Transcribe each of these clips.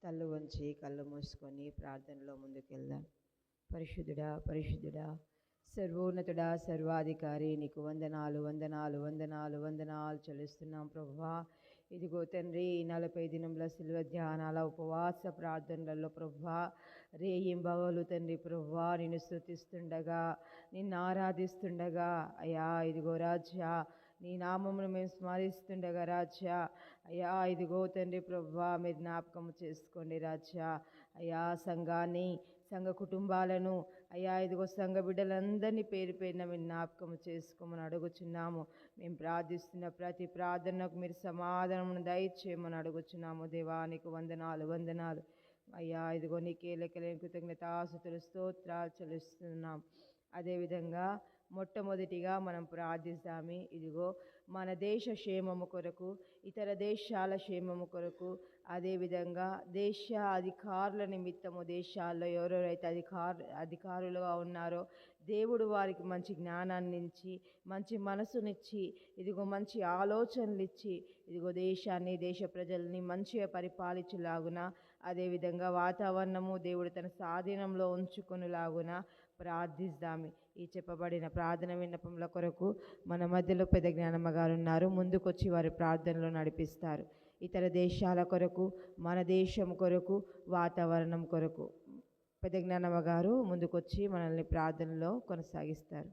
తల్లు వంచి కళ్ళు మూసుకొని ప్రార్థనలో ముందుకెళ్దాం. పరిశుద్ధుడా పరిశుద్ధుడా సర్వోన్నతుడా సర్వాధికారి నీకు వందనాలు వందనాలు వందనాలు వందనాలు చెల్లిస్తున్నాం ప్రభువా. ఇదిగో తండ్రి 40 దినముల శిలువ ధ్యానాల ఉపవాస ప్రార్థనలలో ప్రభువా రేయింబవలు తండ్రి ప్రభువా నిన్ను స్తుతిస్తుండగా నిన్ను ఆరాధిస్తుండగా అయ్యా ఇదిగో రాజ్యా నీ నామమును మేము స్మరిస్తుండగా రాజ్యా అయ్యా ఇదిగో తండ్రి ప్రభువా మీరు జ్ఞాపకం చేసుకోండి రాజ్యా. అయ్యా సంఘాన్ని సంఘ కుటుంబాలను అయ్యా ఇదిగో సంఘ బిడ్డలందరినీ పేరు పేరున మీరు జ్ఞాపకం చేసుకోమని అడుగుచున్నాము. మేము ప్రార్థిస్తున్న ప్రతి ప్రార్థనకు మీరు సమాధానమును దయచేయమని అడుగుచున్నాము. దేవానికి వందనాలు వందనాలు అయ్యా ఇదిగో నీకే లెక్కలేని కృతజ్ఞతాస్తుతులు స్తోత్రాలు చెల్లిస్తున్నాం. అదేవిధంగా మొట్టమొదటిగా మనం ప్రార్థిస్తాము. ఇదిగో మన దేశ క్షేమము కొరకు ఇతర దేశాల క్షేమము కొరకు అదేవిధంగా దేశ అధికారుల నిమిత్తము దేశాల్లో ఎవరెవరైతే అధికారులుగా ఉన్నారో దేవుడు వారికి మంచి జ్ఞానాన్ని ఇచ్చి మంచి మనసునిచ్చి ఇదిగో మంచి ఆలోచనలు ఇచ్చి ఇదిగో దేశాన్ని దేశ ప్రజల్ని మంచిగా పరిపాలించులాగున అదేవిధంగా వాతావరణము దేవుడు తన స్వాధీనంలో ఉంచుకునేలాగున ప్రార్థిస్తాము. ఈ చెప్పబడిన ప్రార్థన విన్నపముల కొరకు మన మధ్యలో పెద్ద జ్ఞానమ్మ గారు ఉన్నారు. ముందుకొచ్చి వారి ప్రార్థనలో నడిపిస్తారు. ఇతర దేశాల కొరకు మన దేశం కొరకు వాతావరణం కొరకు పెద్ద జ్ఞానమ్మ గారు ముందుకొచ్చి మనల్ని ప్రార్థనలో కొనసాగిస్తారు.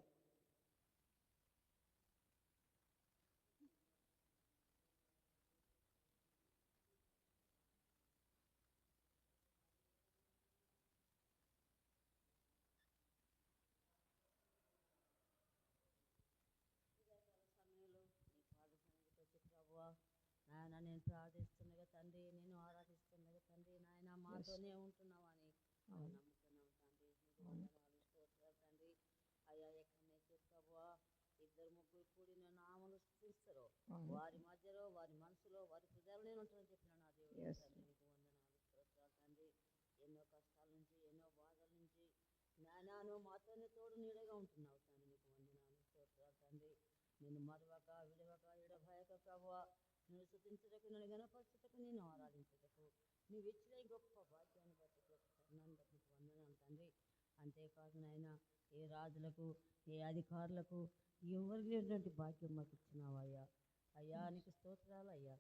నాయన నేను ప్రార్థిస్తుండగా తండ్రి నేను ఆరాధిస్తుండగా తండ్రి నాయన మాతోనే ఉంటున్నావని నమ్ముతున్నాం తండ్రి. స్తోత్రాలు తండ్రి. అయ్యా ఎక్కడైతే ప్రభువా 2-3 కూడిన నామలు స్థిస్తారో వారి మధ్యలో వారి మనసులో వారి హృదయాలు నేను ఉంటానని చెప్పిన నా దేవుడు తండ్రి నీకు వందనాలు స్తోత్రాలు తండ్రి. ఎన్నో కష్టాల నుంచి ఎన్నో బాధల నుంచి నాయన మాతోనే తోడు నీడగా ఉంటున్నావు తండ్రి నీకు వందనాలు స్తోత్రాలు తండ్రి. నేను మరవక విడవక ఎడభయక ప్రభువా నేను స్తుతించుటకు నన్ను గణపరచుటకు నేను ఆరాధించుటకు నీవు ఇచ్చిన గొప్ప భాగ్యాన్ని బట్టి గొప్ప తరుణాన్ని బట్టి నీకు వందనాలు తండ్రి. అంతేకాదు నాయన ఏ రాజులకు ఏ అధికారులకు ఎవరికి లేనటువంటి భాగ్యం మాకు ఇచ్చినావయ్యా. అయ్యా నీకు స్తోత్రాలు అయ్యా.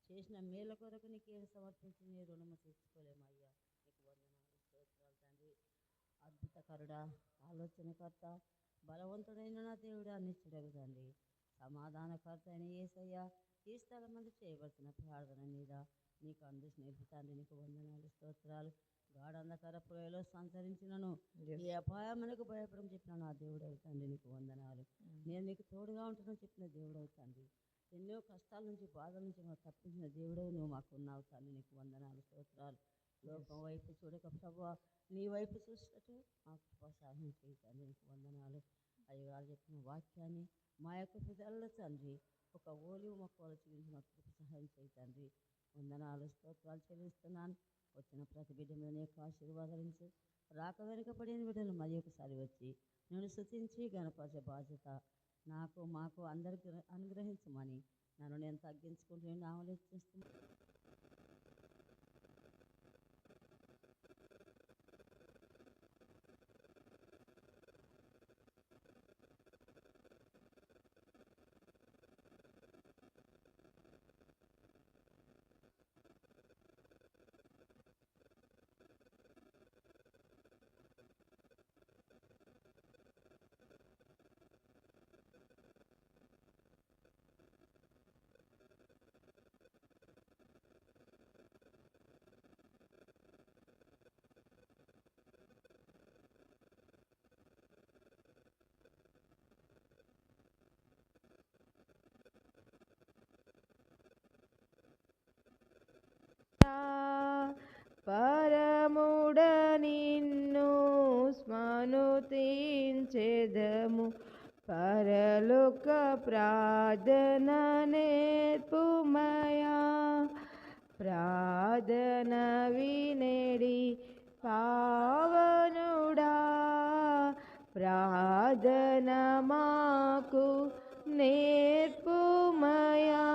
చేసిన మేల కొరకు నీకేం సమర్పించి నీ రుణము తీర్చుకోలేమయ్యా. నీకు వందనాలు స్తోత్రాలు తండ్రి. అద్భుతకరుడా ఆలోచనకర్త బలవంతుడైన నా దేవుడా నిశ్చుడగు తండ్రి. సమాధానకర్త అయిన యేసయ్యా ఈ స్థలం మంది చేయవలసిన ప్రార్థన మీద నీకు అందిస్తున్న తండ్రి నీకు వందనాలు స్తోత్రాలు. గాఢంధకర పురలో సంచరించినను ఏ అపాయమునకు భయపడని చెప్పిన నా దేవుడు అవుతండి నీకు వందనాలు. నేను నీకు తోడుగా ఉంటున్నాను చెప్పిన దేవుడు అవుతండి. ఎన్నో కష్టాల నుంచి బాధల నుంచి మాకు తప్పించిన దేవుడు నువ్వు మాకు ఉన్నావు తండ్రి నీకు వందనాలు స్తోత్రాలు. లోకం వైపు చూడక ప్రభువా నీ వైపు చూసినట్టు మాకు ప్రోత్సాహం చేయండి నీకు వందనాలు. అయ్యగారు చెప్పిన వాక్యాన్ని మా యొక్క హృదయాల్లో తండ్రి ఒక ఓలివ మొక్కలు చూపించి మాకు సహాయం చేయండి. వందనాలు స్తోత్రాలు చెల్లిస్తున్నాను. వచ్చిన ప్రతి బిడ్డ మీద నీ యొక్క ఆశీర్వాదాలించి రాక వెనుకబడిన బిడ్డలు మరి ఒకసారి వచ్చి నేను స్తుతించి గణపరిచే బాధ్యత నాకు మాకు అందరికి అనుగ్రహించమని నన్ను నేను తగ్గించుకుంటూ నేను ఆలోచిస్తున్నాను. పరముడ నిన్ను స్మనుతించెదము పరలోక ప్రార్థన నేర్పుమయా. ప్రార్థన వినేడి పావనుడా ప్రార్థన మాకు నేర్పుమయా.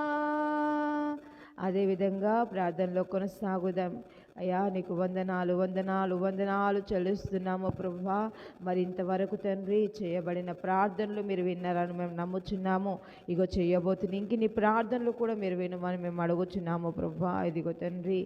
అదేవిధంగా ప్రార్థనలో కొనసాగుదాం. అయ్యా నీకు వందనాలు వందనాలు వందనాలు చెల్లిస్తున్నాము ప్రభువా. మరి ఇంతవరకు తండ్రి చేయబడిన ప్రార్థనలు మీరు విన్నారని మేము నమ్ముచున్నాము. ఇగో చేయబోతుంది ఇంక నీ ప్రార్థనలు కూడా మీరు వినమని మేము అడుగుచున్నాము ప్రభువా. ఇదిగో తండ్రి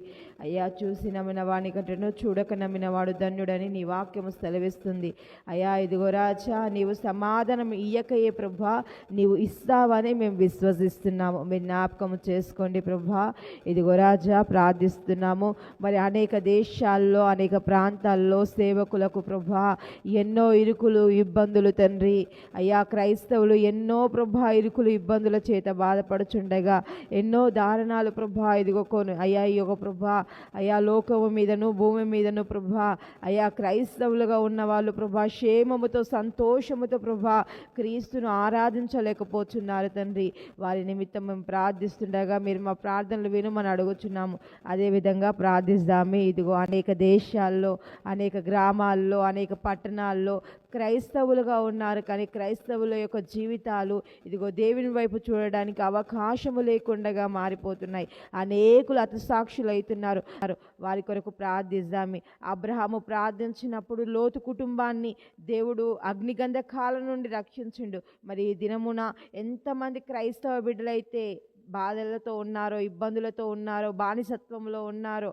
అయ్యా, చూసి నమ్మిన వాని కంటేనో చూడక నమ్మిన వాడు ధన్యుడని నీ వాక్యము సెలవిస్తుంది. అయ్యా ఇదిగో రాజా, నీవు సమాధానం ఇయ్యకయే ప్రభువా, నీవు ఇస్తావని మేము విశ్వసిస్తున్నాము. మీరు జ్ఞాపకం చేసుకోండి ప్రభువా. ఇదిగో రాజా ప్రార్థిస్తున్నాము. మరి అనేక దేశాల్లో అనేక ప్రాంతాల్లో సేవకులకు ప్రభా ఎన్నో ఇరుకులు ఇబ్బందులు తండ్రి. అయ్యా క్రైస్తవులు ఎన్నో ప్రభా ఇరుకులు ఇబ్బందుల చేత బాధపడుచుండగా ఎన్నో దారుణాలు ప్రభా ఇదిగోను అయ్యా ఈ యొక్క ప్రభా అయ్యా లోకము మీదను భూమి మీదను ప్రభా అయ్యా క్రైస్తవులుగా ఉన్న వాళ్ళు ప్రభా క్షేమముతో సంతోషముతో ప్రభా క్రీస్తును ఆరాధించలేకపోతున్నారు తండ్రి. వారి నిమిత్తం మేము ప్రార్థిస్తుండగా మీరు మా ప్రార్థనలు వినుమని అడుగుచున్నాము. అదేవిధంగా ప్రార్థిస్తామే. ఇదిగో అనేక దేశాల్లో అనేక గ్రామాల్లో అనేక పట్టణాల్లో క్రైస్తవులుగా ఉన్నారు, కానీ క్రైస్తవుల యొక్క జీవితాలు ఇదిగో దేవుని వైపు చూడడానికి అవకాశము లేకుండా మారిపోతున్నాయి. అనేకులు హతసాక్షులు అవుతున్నారు. వారి కొరకు ప్రార్థిస్తామే. అబ్రహాము ప్రార్థించినప్పుడు లోతు కుటుంబాన్ని దేవుడు అగ్నిగంధకాల నుండి రక్షించిండు. మరి ఈ దినమున ఎంతమంది క్రైస్తవ బిడ్డలైతే బాధలతో ఉన్నారో, ఇబ్బందులతో ఉన్నారో, బానిసత్వంలో ఉన్నారో,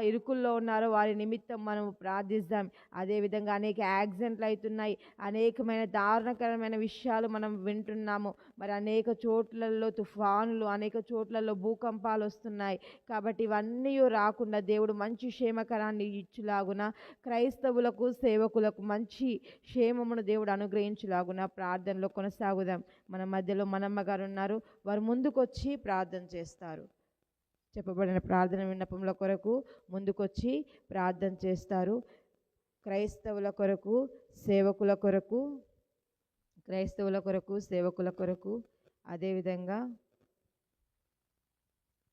ఇరుకుల్లో ఉన్నారో వారి నిమిత్తం మనం ప్రార్థిస్తాం. అదేవిధంగా అనేక యాక్సిడెంట్లు అవుతున్నాయి, అనేకమైన దారుణకరమైన విషయాలు మనం వింటున్నాము. మరి అనేక చోట్లలో తుఫానులు, అనేక చోట్లలో భూకంపాలు వస్తున్నాయి. కాబట్టి ఇవన్నీ రాకుండా దేవుడు మంచి క్షేమకరాన్ని ఇచ్చులాగున క్రైస్తవులకు సేవకులకు మంచి క్షేమమును దేవుడు అనుగ్రహించులాగున ప్రార్థనలో కొనసాగుదాం. మన మధ్యలో మనమ్మ గారు ఉన్నారు, వారు ముందుకొచ్చి ప్రార్థన చేస్తారు. చెప్పబడిన ప్రార్థన విన్నపముల కొరకు ముందుకొచ్చి ప్రార్థన చేస్తారు. క్రైస్తవుల కొరకు సేవకుల కొరకు, క్రైస్తవుల కొరకు సేవకుల కొరకు, అదేవిధంగా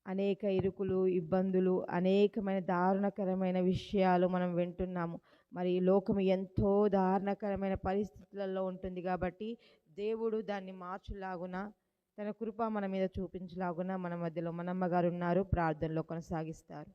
అనేక ఇరుకులు ఇబ్బందులు, అనేకమైన దారుణకరమైన విషయాలు మనం వింటున్నాము. మరి ఈ లోకం ఎంతో దారుణకరమైన పరిస్థితులలో ఉంటుంది కాబట్టి దేవుడు దాన్ని మార్చులాగున తన కృప మన మీద చూపించలాగున మన మధ్యలో మనమ్మ గారు ఉన్నారు, ప్రార్థనలో కొనసాగిస్తారు.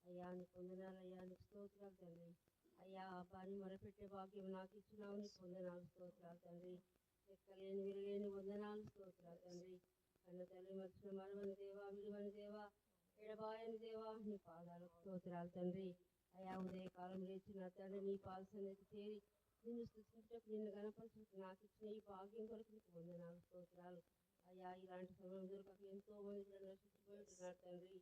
అయ్యా నీకు వందనాలయ్యా, నీకు స్తోత్రాలు తండ్రి. అయ్యా పని మొరపెట్టే భాగ్యం నాకు ఇచ్చినావు, నీకు వందనాలు స్తోత్రాలు తండ్రి. ఎక్కలేని విరలేని వందనాలు స్తోత్రాలు తండ్రి. అన్న తల్లి మర్చిన మరవని దేవా, విలువని దేవా, ఎడబాయని దేవా, నీ పాదాలకు స్తోత్రాలు తండ్రి. అయ్యా ఉదయకాలం లేచిన తండ్రి నీ పాల్సనేది చేరి నిన్ను స్థుతించకు, నిన్ను గణపరచుకు నాకు ఇచ్చిన ఈ భాగ్యం కొరకు నీకు వందనాలు స్తోత్రాలు. అయ్యా ఇలాంటి సమయం దొరకక ఎంతో మంది నశించిపోతున్నారు తండ్రి.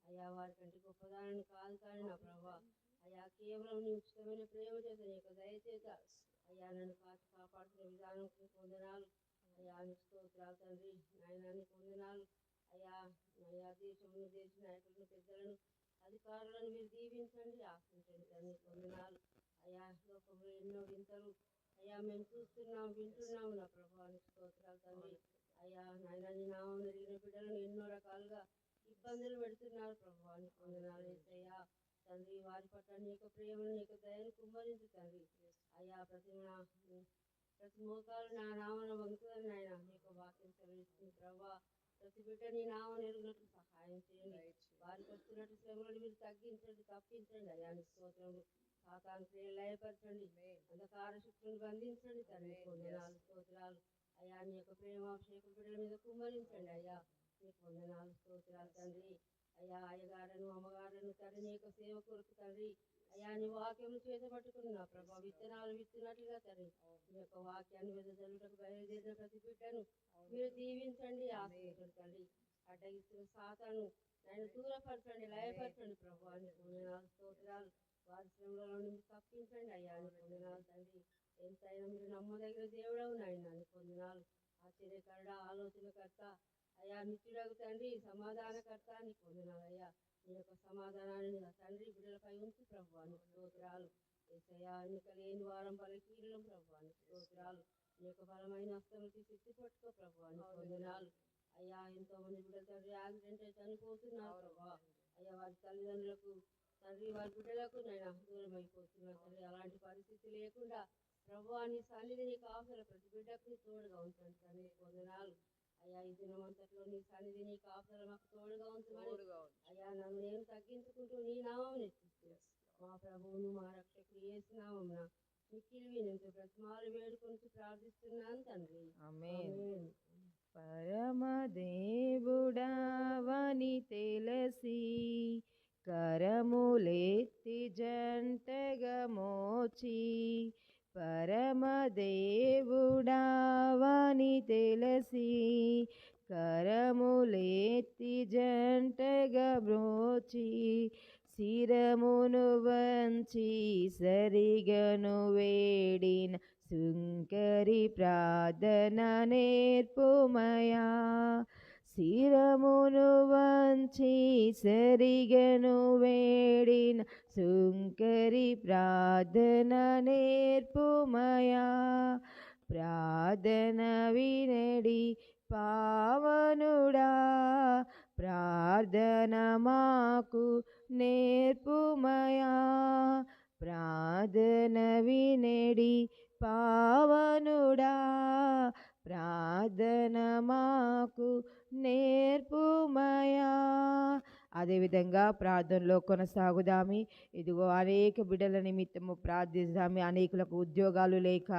అయ్యా వారి కంటే గొప్పదానని కాదు కానీ నా ప్రభా, అయ్యా కేవలం నీ ఉచితమైన ప్రేమ చేత నీ యొక్క దయచేత అయ్యా నన్ను కాచి కాపాడుతున్న విధానం వందనాలు. అయ్యా నీకు స్తోత్రాలు తండ్రి. నాయనా నీకు వందనాలు. అయ్యా అయ్యా దేశంలో దేశ నాయకులను, పెద్దలను, అధికారులను మీరు దీవించండి, ఆశించండి తండ్రి. నీకు వందనాలు. అయ్యా లోకంలో ఎన్నో వింతలు అయ్యా మేము చూస్తున్నాం, వింటున్నాము నా ప్రభా, నీకు స్తోత్రాలు తండ్రి. అయ్యా నాయనా నీ నామం ఎరిగిన బిడ్డలను ఎన్నో రకాలుగా ఇబ్బందులు పెడుతున్నారు ప్రభా, నీకు వందనాలు యేసయ్యా తండ్రి. వారి పట్ల నీ యొక్క ప్రేమను, నీ యొక్క దయను కుమ్మరించు తండ్రి. అయ్యా ప్రతి మోకాలు నా నామను వంగుతుందని ఆయన నీ యొక్క వాక్యం సెలవిస్తుంది ప్రభా. ప్రతి బిడ్డ నీ నామం ఎరుగునట్లు సహాయం చేయండి. వారికి వస్తున్నట్టు శ్రమలను మీరు తగ్గించండి, తప్పించండి. అయ్యా నీ స్తోత్రములు. సాతాను క్రియలు లయపరచండి, అంధకార శక్తులను బంధించండి తండ్రి. వందనాలు స్తోత్రాలు. అయ్యా నీ యొక్క ప్రేమాభిషేకం బిడ్డల మీద కుమ్మరించండి. అయ్యా నీకు వందనాలు స్తోత్రాలు తండ్రి. అయ్యా అయ్యగారను అమ్మగారను తండ్రి నీ యొక్క సేవ కొరకు తండ్రి. అయ్యా నీ వాక్యము చేత పట్టుకున్న ప్రభా విత్తనాలు విత్తున్నట్లుగా తండ్రి నీ యొక్క వాక్యాన్ని వెదజల్లుటకు బయలుదేరిన ప్రతి బిడ్డను మీరు దీవించండి, ఆశీర్వదించండి తండ్రి. అడ్డగిస్తున్న సాతాను ఆయన దూరపరచండి, లయపరచండి ప్రభా. నీకు వందనాలు స్తోత్రాలు. వారి శ్రమలలో నుండి తప్పించండి. అయ్యా నీకు వందనాలు తండ్రి. ఎంతైనా మీరు నమ్మదగిన దేవుడవు నాయన, నీకు వందనాలు. ఆశ్చర్యకరుడ, ఆలోచనకర్త, అయ్యా నిత్యుడగు తండ్రి, సమాధానకర్త, నీకు వందనాలు. అయ్యా నీ యొక్క సమాధానాన్ని తండ్రి బిడ్డలపై ఉంచి ప్రభువా నీకు స్తోత్రాలు. యేసయ్యా ఎన్నిక లేని వారం బలహీనం ప్రభువా నీకు స్తోత్రాలు. అనేక బలమైన హస్తములకి శక్తి పట్టుకో ప్రభా నీకు వందనాలు. అయ్యా ఎంతో మంది బిడ్డలు తండ్రి యాక్సిడెంట్ అయి చనిపోతున్నారు ప్రభా. అయ్యా వారి తల్లిదండ్రులకు తండ్రి వారి బిడ్డలకు నైనా దూరం అయిపోతున్నారు తండ్రి. అలాంటి పరిస్థితి లేకుండా ప్రభా నీ సన్నిధి నీకు అవసరం ప్రతి బిడ్డకు నీ తోడుగా ఉంటుంది తండ్రి నీకు వందనాలు. అయ్యా ఈ దినమంతట్లో నీ సన్నిధి నీకు అవసరం మాకు తోడుగా ఉంటుందని అయ్యా నన్ను నేను తగ్గించుకుంటూ నీ నామం ఎత్తిస్తూ మా ప్రభువును మా రక్షకుడు యేసు నామమున మిక్కిలి వినంతు బ్రతిమాలు వేడుకొని ప్రార్థిస్తున్నాను తండ్రి. ఆమేన్. పరమదేవుడావని తెలిసి కరములెత్తి జంటగా మోచి పరమదేవుడావని తెలిసి కరములెత్తి జంటగా బ్రోచి శిరమును వంచి సరిగను వేడిన సుంకరి ప్రార్థన నేర్పుమయా. శిరమును వంచి సరిగను వేడిన సుంకరి ప్రార్థన నేర్పుమయా. ప్రార్థన వినడి పావనుడా ప్రార్థన మాకు నేర్పుమయా. ప్రార్థన వినడి పావనుడా ప్రార్థన మాకు నేర్పుమయా. అదేవిధంగా ప్రార్థనలో కొనసాగుదామి. ఇదిగో అనేక బిడ్డల నిమిత్తము ప్రార్థిస్తామి. అనేకులకు ఉద్యోగాలు లేక,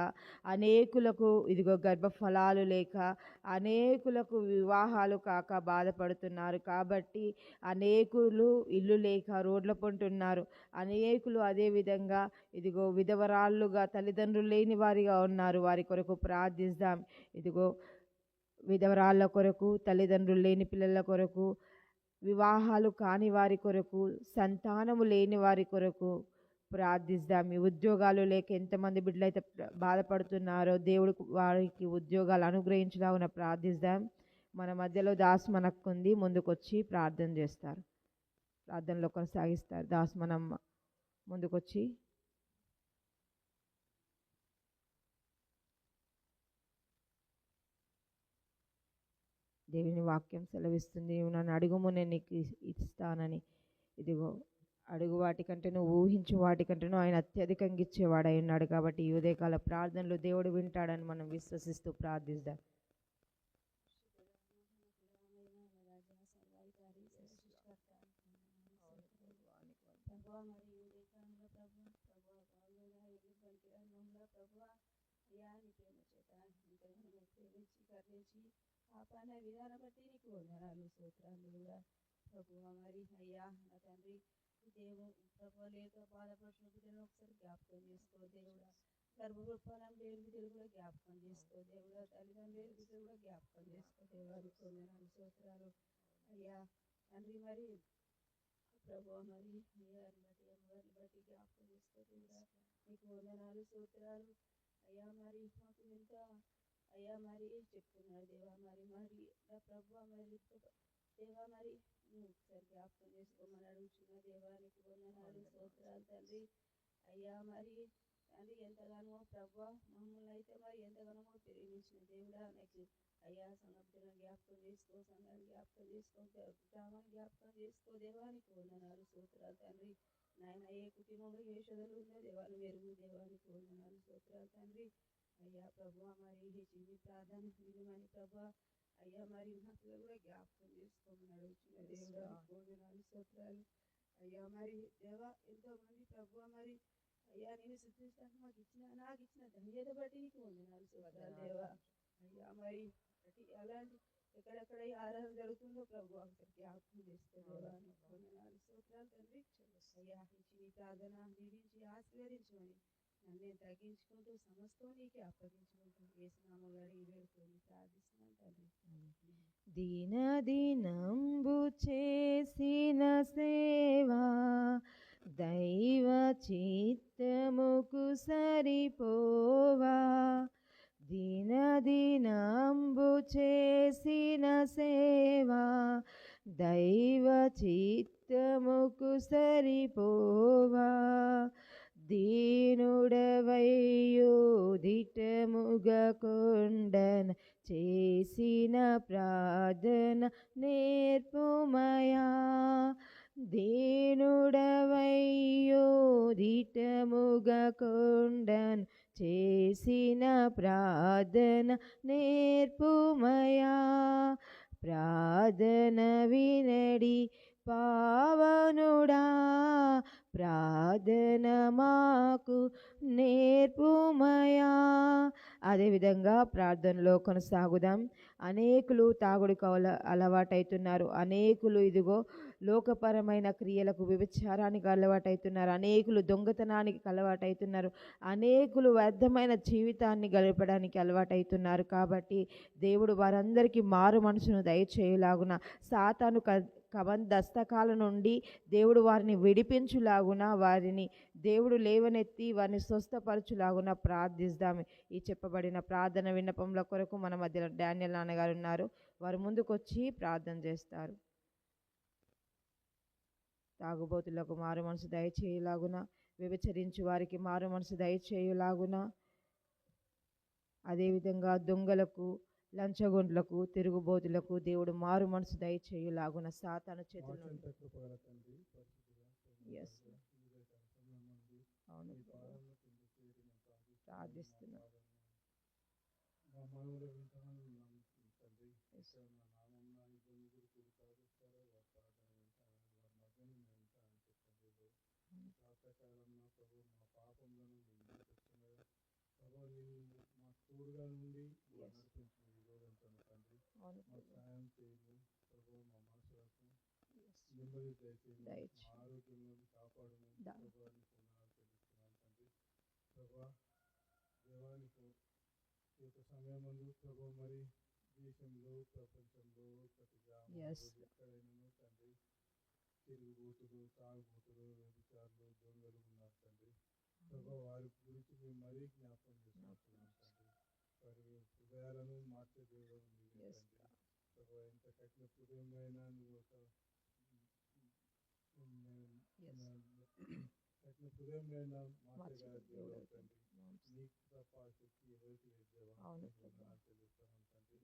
అనేకులకు ఇదిగో గర్భఫలాలు లేక, అనేకులకు వివాహాలు కాక బాధపడుతున్నారు. కాబట్టి అనేకులు ఇల్లు లేక రోడ్ల పొంటున్నారు. అనేకులు అదేవిధంగా ఇదిగో విధవరాళ్ళుగా తల్లిదండ్రులు లేని వారిగా ఉన్నారు. వారి కొరకు ప్రార్థిస్తాం. ఇదిగో విధవరాళ్ళ కొరకు, తల్లిదండ్రులు లేని పిల్లల కొరకు, వివాహాలు కాని వారి కొరకు, సంతానము లేని వారి కొరకు ప్రార్థిస్తాం. ఈ ఉద్యోగాలు లేక ఎంతమంది బిడ్డలైతే బాధపడుతున్నారో దేవుడు వారికి ఉద్యోగాలు అనుగ్రహించలాగున ప్రార్థిస్తాం. మన మధ్యలో దాస్ మనకుంది, ముందుకొచ్చి ప్రార్థన చేస్తారు, ప్రార్థనలో కొనసాగిస్తారు. దాస్ మనం ముందుకొచ్చి దేవుని వాక్యం సెలవిస్తుంది, నువ్వు నన్ను అడుగుము నేను నీకు ఇస్తానని. ఇదిగో అడుగు వాటికంటే నువ్వు ఊహించు వాటికంటేనూ ఆయన అత్యధికంగా ఇచ్చేవాడై ఉన్నాడు. కాబట్టి ఈ ఉదయకాల ప్రార్థనలు దేవుడు వింటాడని మనం విశ్వసిస్తూ ప్రార్థిద్దాం. ఆపాన విధాన బట్టి నీకు వందనాలు స్తోత్రాలు కూడా ప్రభువా. మరి అయ్యా నా తండ్రి దేవుడు ప్రభు లేక బాధపడుతున్న బిడ్డను ఒకసారి జ్ఞాపకం చేసుకో దేవుడా. గర్భఫలం లేని బిడ్డలు కూడా జ్ఞాపకం చేసుకో దేవుడా. తల్లిదండ్రులు లేని బిడ్డలు కూడా జ్ఞాపకం చేసుకో దేవుడా. నీకు వందనాలు స్తోత్రాలు అయ్యా తండ్రి. మరి ప్రభువా మరి అయ్యాన్ని బట్టి అమ్మగారిని బట్టి జ్ఞాపకం చేసుకో దేవుడా. నీకు వందనాలు స్తోత్రాలు అయ్యా. మరి మాకు ఎంత అయ్యా మరి చెప్తున్నారు దేవా. మరి నా ప్రభువా మరి దేవా మరి నువ్వు ఒకసారి జ్ఞాపకం చేసుకోమని అడుగుతున్న దేవా. నీకు వందనాలు స్తోత్రాలు తండ్రి అయ్యా. మరి తండ్రి ఎంతగానో ప్రభువా మమ్మల్ని అయితే మరి ఎంతగానో ప్రేమించిన దేవుడా. నాకు అయ్యా సంగతులను జ్ఞాపకం చేసుకో, సంఘాన్ని జ్ఞాపకం చేసుకో, గ్రామాన్ని జ్ఞాపకం చేసుకో దేవా. నీకు వందనాలు స్తోత్రాలు తండ్రి. నాయన ఏ కుటుంబంలో ఏ శోధనలు ఉందో దేవాలు మెరుగు దేవా. నీకు వందనాలు స్తోత్రాలు తండ్రి అయ్యా. ప్రభువా మరి హెచ్చింది ప్రార్థన విలువని ప్రభా అయ్యా. మరి మాకు కూడా జ్ఞాపకం చేసుకోమని అడుగుతున్న దేవుడా. వందనాలు స్తోత్రాలు అయ్యా. మరి దేవా ఎంతో మంది ప్రభువా మరి అయ్యా నేను శుద్ధిస్తాను నాకు ఇచ్చిన ధన్యత బట్టి నీకు వందనాలు స్తోత్రాలు దేవా అయ్యా. మరి అలాంటి ఎక్కడెక్కడ ఆరాధన జరుగుతుందో ప్రభు ఒకసారి జ్ఞాపకం చేసుకో దేవా. నీకు వందనాలు స్తోత్రాలు తండ్రి అయ్యా. ఇచ్చి ప్రార్థన దీవించి ఆశీర్వదించమని నన్ను తగ్గించుకుంటూ సమస్తం నీకే అప్పగించుకుంటూ యేసు నామములో అడిగి వేడుకొని ప్రార్థిస్తున్నాను తండ్రి. దినదినంబు చేసిన సేవా దైవ చిత్తముకు సరిపోవా. దినదినంబు చేసిన సేవా దైవ చిత్తముకు సరిపోవా. దీనుడవయ్యో దిటముగా కొండన చేసిన ప్రార్థన నేర్పుమయా. దీనుడవయ్యో దిటముగా కొండన చేసిన ప్రార్థన నేర్పుమయా. ప్రార్థన వినడి పావనుడా, ప్రార్థన మాకు నేర్పుమయా. అదేవిధంగా ప్రార్థనలో కొనసాగుదాం. అనేకులు తాగుడుకు అలవాటవుతున్నారు. అనేకులు ఇదిగో లోకపరమైన క్రియలకు, వ్యభిచారానికి అలవాటవుతున్నారు. అనేకులు దొంగతనానికి అలవాటవుతున్నారు. అనేకులు వ్యర్థమైన జీవితాన్ని గడపడానికి అలవాటవుతున్నారు. కాబట్టి దేవుడు వారందరికీ మారు మనసును దయచేయులాగున, సాతాను కబంధస్తకాల నుండి దేవుడు వారిని విడిపించులాగున, వారిని దేవుడు లేవనెత్తి వారిని స్వస్థపరచులాగున ప్రార్థిస్తాము. ఈ చెప్పబడిన ప్రార్థన విన్నపంల కొరకు మన మధ్యలో డానియల్ నాన్నగారు ఉన్నారు. వారు ముందుకొచ్చి ప్రార్థన చేస్తారు. తాగుబోతులకు మారు మనసు దయచేయులాగున, వ్యభిచరించు వారికి మారు మనసు దయచేయులాగున, అదేవిధంగా దొంగలకు, లంచగొండ్లకు, తిరుగుబోతులకు దేవుడు మారు మనసు దయచేయులాగున సాతాను చేతుల నుండి అవును ప్రార్థిస్తున్నాం. తిరుగుబోతులు, తాగుబోతులు, వ్యభిచారులు, దొంగలు ఉన్నారు తండ్రి. వారి గురించి మేము మరీ జ్ఞాపకం చేసుకుంటున్నాం తండ్రి. వారి హృదయాలను మార్చే దేవుడు తండ్రి. ఎంత కఠిన హృదయమైనా నువ్వు ఒక కఠిన హృదయమైన మార్చగల దేవుడు తండ్రి. నీకు తప్ప శక్తి ఎవరికి లేదు దేవా. తెలుస్తాను తండ్రి.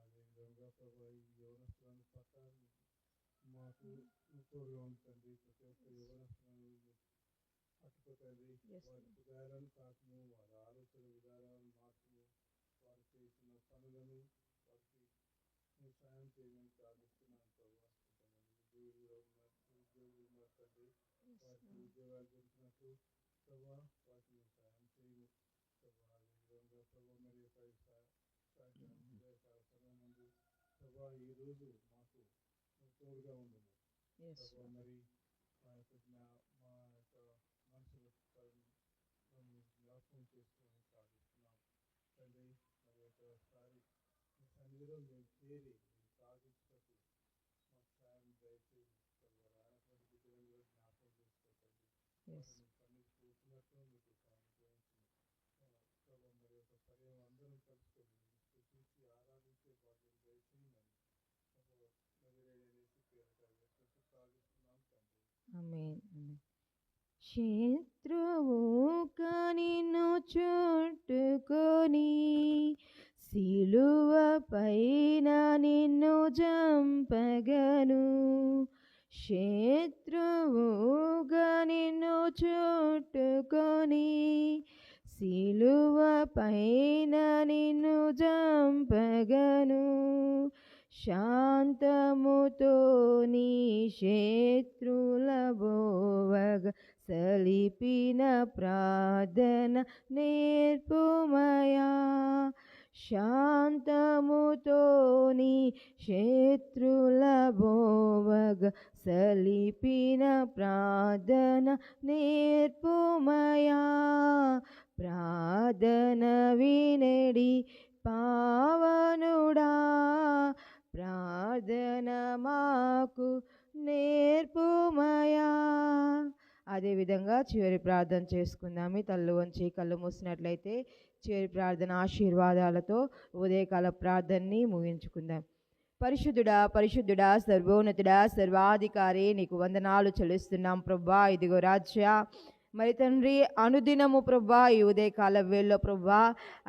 అదేవిధంగా ప్రభావ ఈ యవనస్తులను పట్ల మాకు తోడుగా ఉంటుంది. ప్రతి ఒక్క యవనస్తులను పట్టుకోతండి. వారి హృదయాలను తాకుము, వారి ఆలోచన విధానాలను మార్చుము, వారు చేసిన పనులను వారికి సాయం చేయమని ప్రార్థిస్తున్నాను ప్రభావ. ఉద్యోగులు ఉన్నారు తండ్రి. వారికి ఉద్యోగాలు దొరికినట్టు ప్రభావ వారికి సాయం చేయము ప్రభావ. అదేవిధంగా ప్రభావ మరి యొక్క సాయంత్రం ఉదయకాల సమయం ముందు ప్రభావ ఈరోజు మాకు తోడుగా ఉండము ప్రభావ. మరి మా యొక్క మనసులో జ్ఞాపకం చేసుకొని ప్రార్థిస్తున్నాం తండ్రి. మరి ఒకసారి మీ సన్నిధిలో మేము చేరి మేము ప్రార్థించినట్టు మాకు సాయం దయచేసి ప్రభావ. రానటువంటి బిడ్డలను కూడా జ్ఞాపకం చేసుకోకండి. సన్నిధి కూర్చున్నట్టు మీకు అనుగ్రహించి ప్రభావ మరి ఒక పర్యాయం అందరం కలుసుకొని మేము స్తుతించి ఆరాధించే భాగ్యం దయచేయమని శత్రువు నిన్ను చుట్టుకొని సిలువ పైన నిన్ను చంపగను. శత్రువుగా నిన్ను చుట్టుకొని సిలువ పైన నిన్ను చంపగను. శాంతముతో నీ శత్రుల బోవగ సలిపిన ప్రార్థన నేర్పుమయా. శాంతముతో నీ శత్రుల బోవగ సలిపిన ప్రార్థన నేర్పుమయా. ప్రార్థన వినడి పావనుడా, ప్రార్థన మాకు నేర్పుమయా. అదేవిధంగా చివరి ప్రార్థన చేసుకుందాం. తల్లు వంచి కళ్ళు మూసినట్లయితే చివరి ప్రార్థన ఆశీర్వాదాలతో ఉదయకాల ప్రార్థనని ముగించుకుందాం. పరిశుద్ధుడా, పరిశుద్ధుడా, సర్వోన్నతుడా, సర్వాధికారి నీకు వందనాలు చెల్లిస్తున్నాం ప్రభువా. ఇదిగో రాజ్యా, మరి తండ్రి అనుదినము ప్రభా ఈ ఉదయకాల వేళలో ప్రభా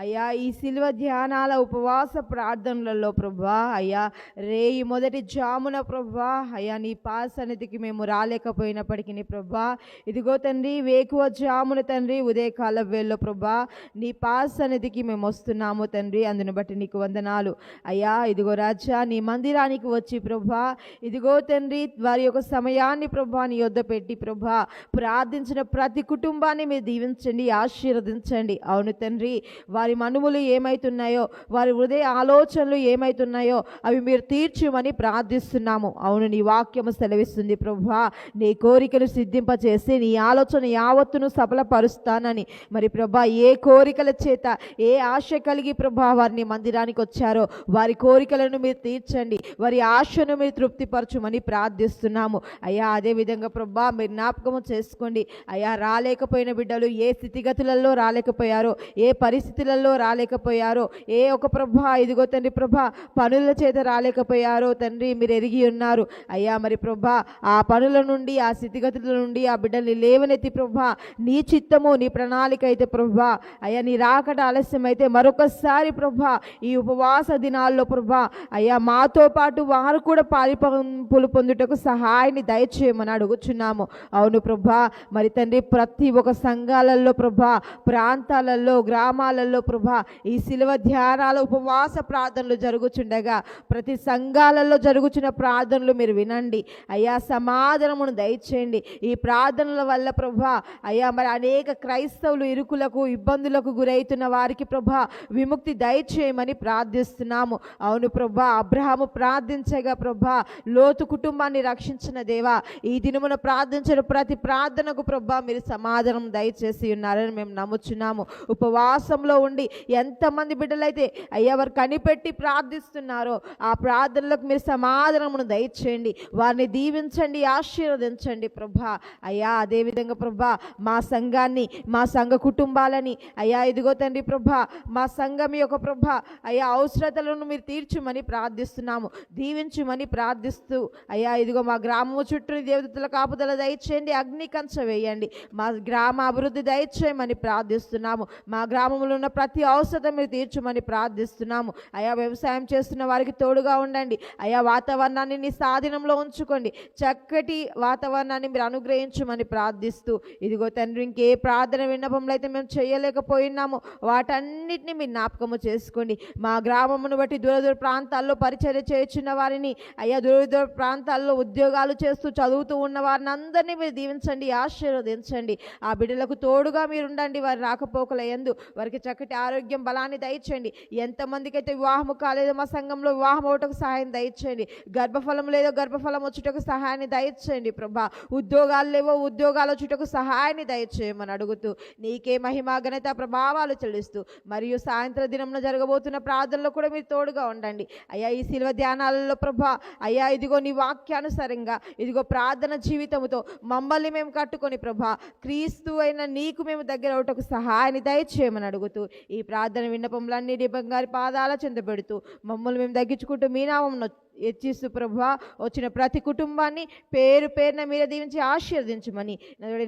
అయ్యా ఈ శిలువ ధ్యానాల ఉపవాస ప్రార్థనలలో ప్రభా అయ్యా రేయి మొదటి జామున ప్రభా అయ్యా నీ సన్నిధికి మేము రాలేకపోయినప్పటికీ ప్రభా ఇదిగో తండ్రి వేకువ జామున తండ్రి ఉదయకాల వేళలో ప్రభా నీ సన్నిధికి మేము వస్తున్నాము తండ్రి. అందును బట్టి నీకు వందనాలు అయ్యా. ఇదిగో రాజా నీ మందిరానికి వచ్చి ప్రభా ఇదిగో తండ్రి వారి యొక్క సమయాన్ని ప్రభా నీ యొద్ద పెట్టి ప్రభా ప్రార్థించిన ప్రతి కుటుంబాన్ని మీరు దీవించండి, ఆశీర్వదించండి. అవును తండ్రి, వారి మనుములు ఏమైతున్నాయో, వారి హృదయ ఆలోచనలు ఏమైతున్నాయో అవి మీరు తీర్చుమని ప్రార్థిస్తున్నాము. అవును, నీ వాక్యము సెలవిస్తుంది ప్రభా నీ కోరికలు సిద్ధింపచేసి నీ ఆలోచన యావత్తును సఫలపరుస్తానని. మరి ప్రభా ఏ కోరికల చేత ఏ ఆశ కలిగి ప్రభా వారిని మందిరానికి వచ్చారో వారి కోరికలను మీరు తీర్చండి, వారి ఆశను మీరు తృప్తిపరచుమని ప్రార్థిస్తున్నాము అయ్యా. అదేవిధంగా ప్రభా మీరు జ్ఞాపకము చేసుకోండి అయ్యా. రాలేకపోయిన బిడ్డలు ఏ స్థితిగతులలో రాలేకపోయారో, ఏ పరిస్థితులలో రాలేకపోయారో, ఏ ఒక ప్రభా ఇదిగో తండ్రి ప్రభా పనుల చేత రాలేకపోయారో తండ్రి మీరు ఎరిగి ఉన్నారు అయ్యా. మరి ప్రభా ఆ పనుల నుండి ఆ స్థితిగతుల నుండి ఆ బిడ్డల్ని లేవనెత్తి ప్రభా నీ చిత్తము నీ ప్రణాళిక అయితే ప్రభా అయ్యా నీ రాకడ ఆలస్యం అయితే మరొకసారి ప్రభా ఈ ఉపవాస దినాల్లో ప్రభా అయ్యా మాతో పాటు వారు కూడా పాలిపంపులు పొందుటకు సహాయాన్ని దయచేయమని అడుగుచున్నాము. అవును ప్రభా, మరి తండ్రి ప్రతి ఒక్క సంఘాలలో ప్రభా ప్రాంతాలలో గ్రామాలలో ప్రభా ఈ శిలువ ధ్యానాల ఉపవాస ప్రార్థనలు జరుగుచుండగా ప్రతి సంఘాలలో జరుగుచున్న ప్రార్థనలు మీరు వినండి అయ్యా. సమాధానమును దయచేయండి. ఈ ప్రార్థనల వల్ల ప్రభా అయ్యా మరి అనేక క్రైస్తవులు ఇరుకులకు ఇబ్బందులకు గురవుతున్న వారికి ప్రభా విముక్తి దయచేయమని ప్రార్థిస్తున్నాము. అవును ప్రభా, అబ్రహాము ప్రార్థించగా ప్రభా లోతు కుటుంబాన్ని రక్షించిన దేవా ఈ దినమున ప్రార్థించిన ప్రతి ప్రార్థనకు ప్రభా మీరు సమాధానం దయచేసి ఉన్నారని మేము నమ్ముచున్నాము. ఉపవాసంలో ఉండి ఎంతమంది బిడ్డలైతే అయ్యా వారు కనిపెట్టి ప్రార్థిస్తున్నారో ఆ ప్రార్థనలకు మీరు సమాధానమును దయచేయండి, వారిని దీవించండి, ఆశీర్వదించండి ప్రభా అయ్యా. అదేవిధంగా ప్రభా మా సంఘాన్ని మా సంఘ కుటుంబాలని అయ్యా ఇదిగో తండ్రి ప్రభా మా సంఘం యొక్క ప్రభా అయ్యా అవసరతలను మీరు తీర్చుమని ప్రార్థిస్తున్నాము, దీవించుమని ప్రార్థిస్తూ అయ్యా ఇదిగో మా గ్రామము చుట్టూ దేవతల కాపుదల దయచేయండి, అగ్ని కంచె వేయండి, మా గ్రామ అభివృద్ధి దయచేయమని ప్రార్థిస్తున్నాము. మా గ్రామంలో ఉన్న ప్రతి అవసరం మీరు తీర్చుమని ప్రార్థిస్తున్నాము అయ్యా. వ్యవసాయం చేస్తున్న వారికి తోడుగా ఉండండి అయ్యా. వాతావరణాన్ని నీ స్వాధీనంలో ఉంచుకోండి, చక్కటి వాతావరణాన్ని మీరు అనుగ్రహించమని ప్రార్థిస్తూ ఇదిగో తండ్రి ఇంకే ప్రార్థన విన్నపంలో అయితే మేము చేయలేకపోయినాము వాటన్నిటిని మీరు జ్ఞాపకము చేసుకోండి. మా గ్రామమును బట్టి దూర దూర ప్రాంతాల్లో పరిచర్య చేయుచున్న వారిని అయ్యా, దూర దూర ప్రాంతాల్లో ఉద్యోగాలు చేస్తూ చదువుతూ ఉన్న వారిని అందరినీ మీరు దీవించండి, ఆశీర్వదించండి. ఆ బిడ్డలకు తోడుగా మీరు ఉండండి, వారి రాకపోకల యందు వారికి చక్కటి ఆరోగ్యం బలాన్ని దయచేయండి. ఎంతమందికి అయితే వివాహము కాలేదో మా సంఘంలో వివాహం అవటకు సహాయం దయచేయండి, గర్భఫలం లేదో గర్భఫలం వచ్చుటకు సహాయాన్ని దయచేయండి ప్రభా. ఉద్యోగాలు లేవో ఉద్యోగాలు వచ్చుటకు సహాయాన్ని దయచేయమని అడుగుతూ నీకే మహిమ ఘనత ప్రభావాలు చెల్లిస్తూ మరియు సాయంత్రం దినంలో జరగబోతున్న ప్రార్థనలో కూడా మీరు తోడుగా ఉండండి అయ్యా. ఈ శిలువ ధ్యానాలలో ప్రభా అయ్యా ఇదిగో నీ వాక్యానుసారంగా ఇదిగో ప్రార్థన జీవితముతో మమ్మల్ని మేము కట్టుకొని ప్రభా క్రీస్తు అయిన నీకు మేము దగ్గర అవటకు సహాయాన్ని దయచేయమని అడుగుతూ ఈ ప్రార్థన విన్నపములన్నీ బంగారు పాదాల చెంత పెడుతూ మమ్మల్ని మేము తగ్గించుకుంటూ మీ నామమును హెచ్చిస్తూ ప్రభా వచ్చిన ప్రతి కుటుంబాన్ని పేరు పేరున మీద దీవించి ఆశీర్వదించమని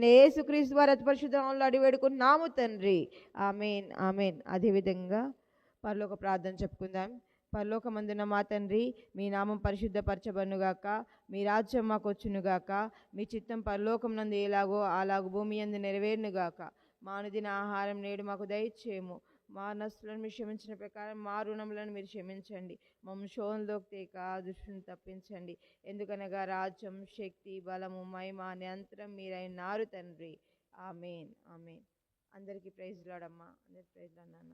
యేసుక్రీస్తు వారి అతి పరిశుద్ధ నామములో అడిగి వేడుకుంటున్నాము తండ్రి, ఆమేన్ ఆమేన్. అదేవిధంగా పరలోక ప్రార్థన చెప్పుకుందాం. పరలోకమందున మా తండ్రి, మీ నామం పరిశుద్ధపరచబడునుగాక, మీ రాజ్యం మాకు వచ్చునుగాక, మీ చిత్తం పరలోకమునందు ఎలాగో అలాగూ భూమి యందు నెరవేరునుగాక. మా అనుదిన ఆహారం నేడు మాకు దయచేయము, మా నష్టలను మీరు క్షమించిన ప్రకారం మా రుణములను మీరు క్షమించండి, మమ్మల్ని శోధనలోకి తేక దుష్టుని తప్పించండి. ఎందుకనగా రాజ్యం శక్తి బలము మహిమ నిరంతరం మీరైనారు తండ్రి, ఆమేన్ ఆమేన్. అందరికీ ప్రైజ్ లార్డ్ అమ్మా, అందరికీ ప్రైజ్ లార్డ్ నాన్న.